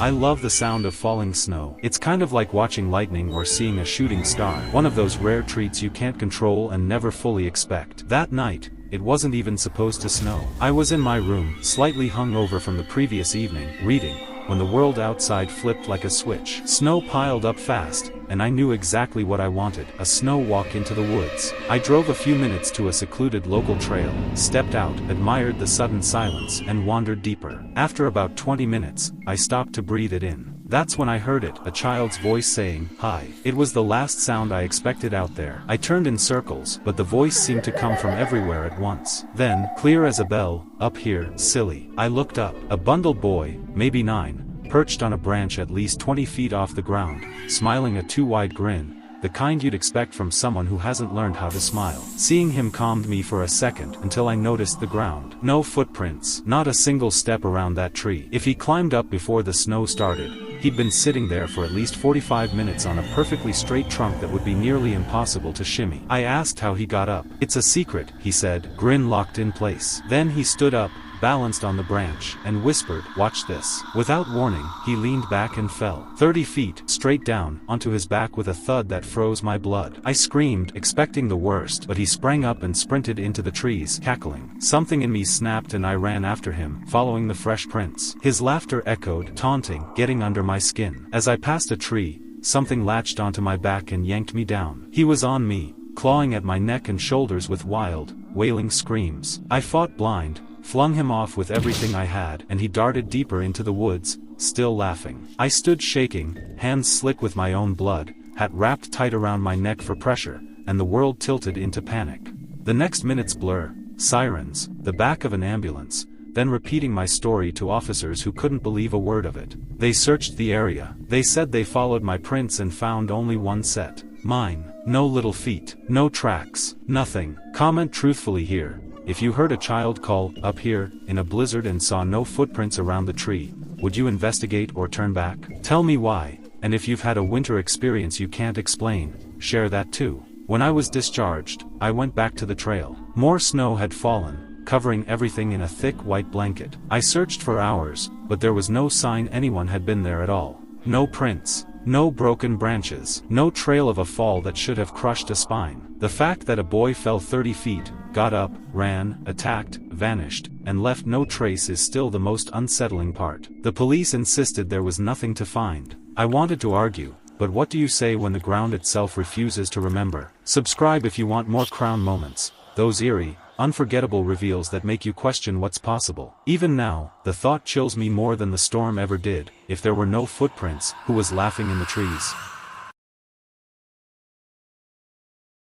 I love the sound of falling snow. It's kind of like watching lightning or seeing a shooting star. One of those rare treats you can't control and never fully expect. That night, it wasn't even supposed to snow. I was in my room, slightly hungover from the previous evening, reading, when the world outside flipped like a switch. Snow piled up fast, and I knew exactly what I wanted: a snow walk into the woods. I drove a few minutes to a secluded local trail, stepped out, admired the sudden silence, and wandered deeper. After about 20 minutes, I stopped to breathe it in. That's when I heard it, a child's voice saying, "Hi." It was the last sound I expected out there. I turned in circles, but the voice seemed to come from everywhere at once. Then, clear as a bell, "Up here, silly." I looked up. A bundled boy, maybe 9, perched on a branch at least 20 feet off the ground, smiling a too-wide grin, the kind you'd expect from someone who hasn't learned how to smile. Seeing him calmed me for a second, until I noticed the ground. No footprints, not a single step around that tree. If he climbed up before the snow started, he'd been sitting there for at least 45 minutes on a perfectly straight trunk that would be nearly impossible to shimmy. I asked how he got up. "It's a secret," he said, grin locked in place. Then he stood up, balanced on the branch, and whispered, "Watch this." Without warning, he leaned back and fell 30 feet, straight down, onto his back with a thud that froze my blood. I screamed, expecting the worst, but he sprang up and sprinted into the trees, cackling. Something in me snapped and I ran after him, following the fresh prints. His laughter echoed, taunting, getting under my skin. As I passed a tree, something latched onto my back and yanked me down. He was on me, clawing at my neck and shoulders with wild, wailing screams. I fought blind, flung him off with everything I had, and he darted deeper into the woods, still laughing. I stood shaking, hands slick with my own blood, hat wrapped tight around my neck for pressure, and the world tilted into panic. The next minutes blur, sirens, the back of an ambulance, then repeating my story to officers who couldn't believe a word of it. They searched the area. They said they followed my prints and found only one set. Mine. No little feet. No tracks. Nothing. Comment truthfully here. If you heard a child call, "Up here," in a blizzard and saw no footprints around the tree, would you investigate or turn back? Tell me why, and if you've had a winter experience you can't explain, share that too. When I was discharged, I went back to the trail. More snow had fallen, covering everything in a thick white blanket. I searched for hours, but there was no sign anyone had been there at all. No prints. No broken branches. No trail of a fall that should have crushed a spine. The fact that a boy fell 30 feet, got up, ran, attacked, vanished, and left no trace is still the most unsettling part. The police insisted there was nothing to find. I wanted to argue, but what do you say when the ground itself refuses to remember? Subscribe if you want more Crown moments, those eerie, unforgettable reveals that make you question what's possible. Even now, the thought chills me more than the storm ever did. If there were no footprints, who was laughing in the trees?